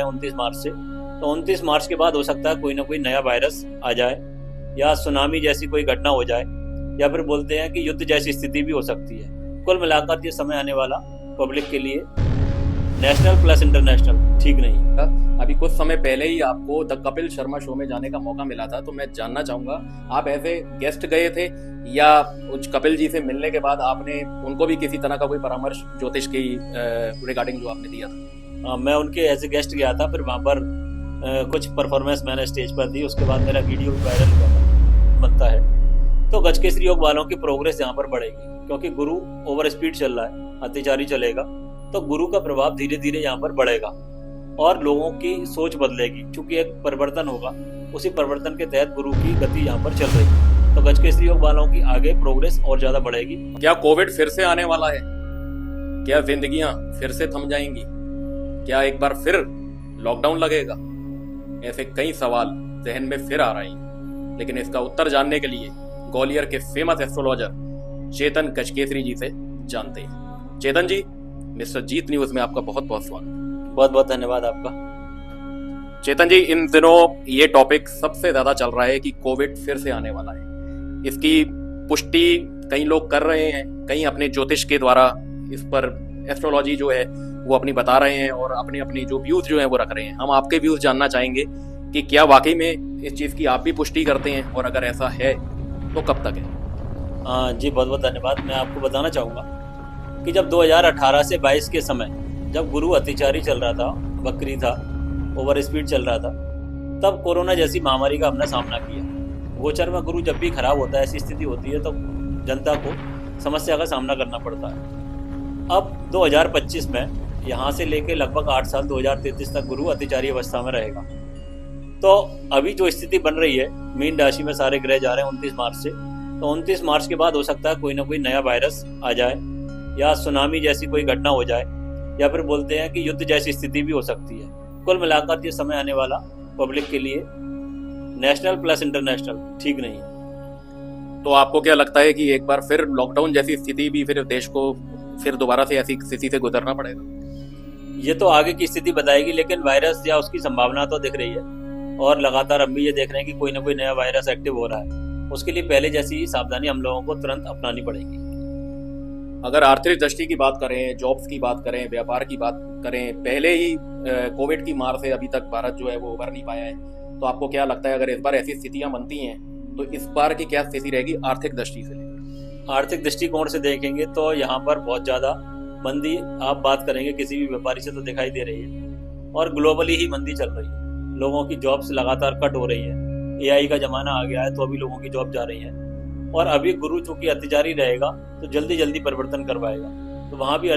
29 मार्च से। तो 29 मार्च के बाद हो सकता है कोई ना कोई नया वायरस आ जाए या सुनामी जैसी कोई घटना हो जाए या फिर बोलते हैं कि युद्ध जैसी स्थिति भी हो सकती है। कुल मिलाकर ये समय आने वाला पब्लिक के लिए नेशनल प्लस इंटरनेशनल ठीक नहीं है। अभी कुछ समय पहले ही आपको द कपिल शर्मा शो में जाने का मौका मिला था, तो मैं जानना चाहूंगा आप एज ए गेस्ट गए थे या उस कपिल जी से मिलने के बाद आपने उनको भी किसी तरह का कोई परामर्श ज्योतिष की रिगार्डिंग जो आपने दिया था? मैं उनके एज ए गेस्ट गया था, फिर वहाँ पर कुछ परफॉर्मेंस मैंने स्टेज पर दी, उसके बाद मेरा वीडियो भी वायरल हुआ बनता है। तो गजकेसरी योग वालों की प्रोग्रेस यहाँ पर बढ़ेगी क्योंकि गुरु ओवर स्पीड चल रहा है, अत्याचारी चलेगा, तो गुरु का प्रभाव धीरे धीरे यहाँ पर बढ़ेगा और लोगों की सोच बदलेगी। क्योंकि एक परिवर्तन होगा, उसी परिवर्तन के तहत गुरु की गति यहाँ पर चल रही है, तो गजकेसरी योग वालों की आगे प्रोग्रेस और ज्यादा बढ़ेगी। क्या कोविड फिर से आने वाला है? क्या जिंदगियां फिर से थम जाएंगी? क्या एक बार फिर लॉकडाउन लगेगा? ऐसे कई सवाल जहन में फिर आ रहे हैं, लेकिन इसका उत्तर जानने के लिए ग्वालियर के फेमस एस्ट्रोलॉजर चेतन गजकेसरी जी से जानते हैं। चेतन जी, मिस्टर जीत न्यूज में आपका बहुत बहुत स्वागत। बहुत बहुत धन्यवाद आपका। चेतन जी, इन दिनों ये टॉपिक सबसे ज्यादा चल रहा है कि कोविड फिर से आने वाला है। इसकी पुष्टि कई लोग कर रहे हैं, कई अपने ज्योतिष के द्वारा इस पर एस्ट्रोलॉजी जो है वो अपनी बता रहे हैं और अपने अपने जो व्यूज जो है वो रख रहे हैं। हम आपके व्यूज जानना चाहेंगे कि क्या वाकई में इस चीज की आप भी पुष्टि करते हैं, और अगर ऐसा है तो कब तक है? जी बहुत बहुत धन्यवाद। मैं आपको बताना चाहूँगा कि जब 2018 से 22 के समय जब गुरु अत्याचारी चल रहा था, बकरी था, ओवर स्पीड चल रहा था, तब कोरोना जैसी महामारी का हमने सामना किया। गोचर में गुरु जब भी खराब होता है, ऐसी स्थिति होती है, तो जनता को समस्या का सामना करना पड़ता है। अब 2025 में यहाँ से लेके लगभग 8 साल 2033 तक गुरु अत्याचारी अवस्था में रहेगा। तो अभी जो स्थिति बन रही है, मीन राशि में सारे ग्रह जा रहे हैं 29 मार्च से, तो 29 मार्च के बाद हो सकता है कोई ना कोई नया वायरस आ जाए या सुनामी जैसी कोई घटना हो जाए या फिर बोलते हैं कि युद्ध जैसी स्थिति भी हो सकती है। कुल मिलाकर ये समय आने वाला पब्लिक के लिए नेशनल प्लस इंटरनेशनल ठीक नहीं है। तो आपको क्या लगता है कि एक बार फिर लॉकडाउन जैसी स्थिति भी फिर देश को फिर दोबारा से ऐसी स्थिति से गुजरना पड़ेगा? ये तो आगे की स्थिति बताएगी, लेकिन वायरस या उसकी संभावना तो दिख रही है और लगातार हम भी ये देख रहे हैं कि कोई ना कोई नया वायरस एक्टिव हो रहा है। उसके लिए पहले जैसी सावधानी हम लोगों को तुरंत अपनानी पड़ेगी। अगर आर्थिक दृष्टि की बात करें, जॉब्स की बात करें, व्यापार की बात करें, पहले ही कोविड की मार से अभी तक भारत जो है वो उभर नहीं पाया है, तो आपको क्या लगता है अगर इस बार ऐसी स्थितियां बनती हैं तो इस बार की क्या स्थिति रहेगी आर्थिक दृष्टि से लेकर? आर्थिक दृष्टिकोण से देखेंगे तो यहाँ पर बहुत ज्यादा मंदी, आप बात करेंगे किसी भी व्यापारी से तो दिखाई दे रही है और ग्लोबली ही मंदी चल रही है। लोगों की जॉब्स लगातार कट हो रही है, AI का जमाना आ गया है, तो अभी लोगों की जॉब जा रही है। और अभी गुरु चूंकि अत्याचारी रहेगा तो जल्दी जल्दी परिवर्तन करवाएगा, तो वहां भी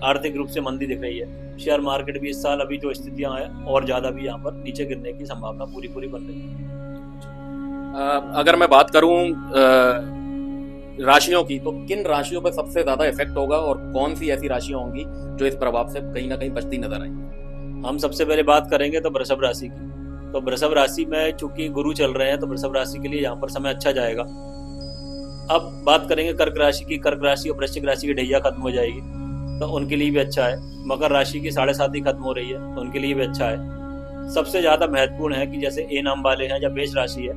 आर्थिक रूप से मंदी दिख रही है। शेयर मार्केट भी इस साल अभी जो स्थितियां हैं और ज्यादा भी यहाँ पर नीचे गिरने की संभावना पूरी बन रही है। अगर मैं बात करूं राशियों की, तो किन राशियों पर सबसे ज्यादा इफेक्ट होगा और कौन सी ऐसी राशियां होंगी जो इस प्रभाव से कहीं ना कहीं बचती नजर आएंगी? हम सबसे पहले बात करेंगे तो वृषभ राशि की। तो वृषभ राशि में चूंकि गुरु चल रहे हैं तो वृषभ राशि के लिए यहाँ पर समय अच्छा जाएगा। अब बात करेंगे कर्क राशि की। कर्क राशि और वृश्चिक राशि की ढैया खत्म हो जाएगी, तो उनके लिए भी अच्छा है। मकर राशि की 7.5 खत्म हो रही है, तो उनके लिए भी अच्छा है। सबसे ज्यादा महत्वपूर्ण है कि जैसे ए नाम वाले हैं या मेष राशि है,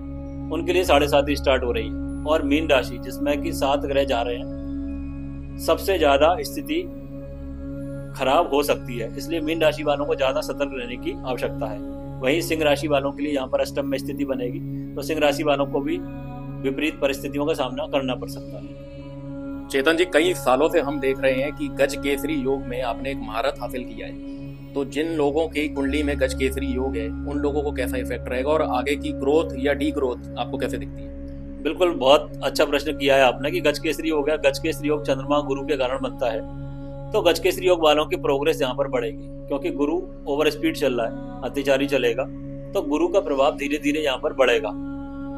उनके लिए 7.5 स्टार्ट हो रही है। और मीन राशि जिसमें कि 7 ग्रह जा रहे हैं, सबसे ज्यादा स्थिति खराब हो सकती है, इसलिए मीन राशि वालों को ज्यादा सतर्क रहने की आवश्यकता है। वहीं सिंह राशि वालों के लिए यहाँ पर अष्टम में स्थिति बनेगी, तो सिंह राशि वालों को भी विपरीत परिस्थितियों का सामना करना पड़ सकता है। चेतन जी, कई सालों से हम देख रहे हैं कि गजकेसरी योग में आपने एक महारत हासिल किया है, तो जिन लोगों की कुंडली में गजकेसरी योग है उन लोगों को कैसा इफेक्ट रहेगा और आगे की ग्रोथ या डी ग्रोथ आपको कैसे दिखती है? बिल्कुल, बहुत अच्छा प्रश्न किया है आपने कि गजकेसरी योग है। गजकेसरी योग चंद्रमा गुरु के कारण बनता है, तो गजकेसरी योग वालों की प्रोग्रेस यहाँ पर बढ़ेगी क्योंकि गुरु ओवर स्पीड चल रहा है, अत्याचारी चलेगा, तो गुरु का प्रभाव धीरे धीरे यहाँ पर बढ़ेगा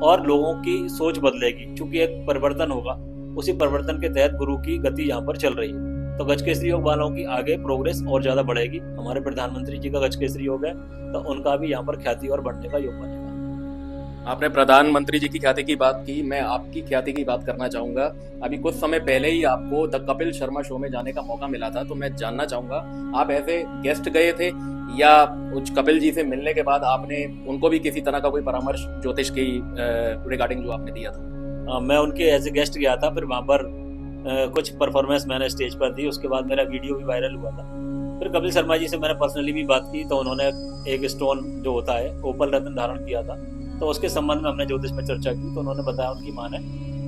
और लोगों की सोच बदलेगी। क्योंकि एक परिवर्तन होगा, उसी परिवर्तन के तहत गुरु की गति यहाँ पर चल रही है, तो गजकेसरी योग वालों की आगे प्रोग्रेस और ज्यादा बढ़ेगी। हमारे प्रधानमंत्री जी का गजकेसरी योग है, तो उनका भी यहाँ पर ख्याति और बढ़ने का योग बनेगा। आपने प्रधानमंत्री जी की ख्याति की बात की, मैं आपकी ख्याति की बात करना चाहूंगा। अभी कुछ समय पहले ही आपको द कपिल शर्मा शो में जाने का मौका मिला था, तो मैं जानना चाहूंगा आप एज ए गेस्ट गए थे या उस कपिल जी से मिलने के बाद आपने उनको भी किसी तरह का कोई परामर्श ज्योतिष की रिगार्डिंग जो आपने दिया था? मैं उनके एज ए गेस्ट गया था, फिर वहाँ पर कुछ परफॉर्मेंस मैंने स्टेज पर दी, उसके बाद मेरा वीडियो भी वायरल हुआ था। फिर कपिल शर्मा जी से मैंने पर्सनली भी बात की, तो उन्होंने एक स्टोन जो होता है ओपल रत्न धारण किया था, तो उसके संबंध में हमने ज्योतिष में चर्चा की, तो उन्होंने बताया उनकी माँ ने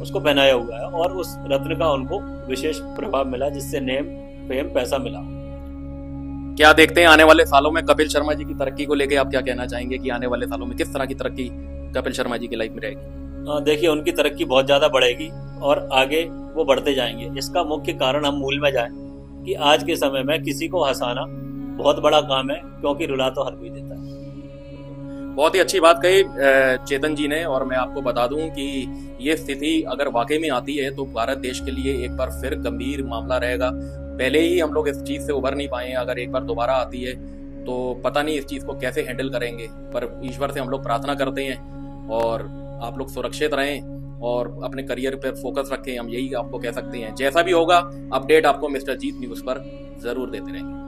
उसको पहनाया हुआ है और उस रत्न का उनको विशेष प्रभाव मिला, जिससे नेम फेम पैसा मिला। क्या देखते हैं आने वाले सालों में कपिल शर्मा जी की तरक्की को लेके आप क्या कहना चाहेंगे कि आने वाले सालों में किस तरह की तरक्की कपिल शर्मा जी की लाइफ में रहेगी? देखिए, उनकी तरक्की बहुत ज़्यादा बढ़ेगी और आगे वो बढ़ते जाएंगे। इसका मुख्य कारण हम मूल में जाएं कि आज के समय में किसी को हंसाना बहुत बड़ा काम है, क्योंकि रुला तो हर कोई देता है। बहुत ही अच्छी बात कही चेतन जी ने, और मैं आपको बता दूं कि ये स्थिति अगर वाकई में आती है तो भारत देश के लिए एक बार फिर गंभीर मामला रहेगा। पहले ही हम लोग इस चीज़ से उभर नहीं पाए हैं, अगर एक बार दोबारा आती है तो पता नहीं इस चीज़ को कैसे हैंडल करेंगे। पर ईश्वर से हम लोग प्रार्थना करते हैं और आप लोग सुरक्षित रहें और अपने करियर पर फोकस रखें, हम यही आपको कह सकते हैं। जैसा भी होगा अपडेट आपको मिस्टर जीत न्यूज़ पर ज़रूर देते रहेंगे।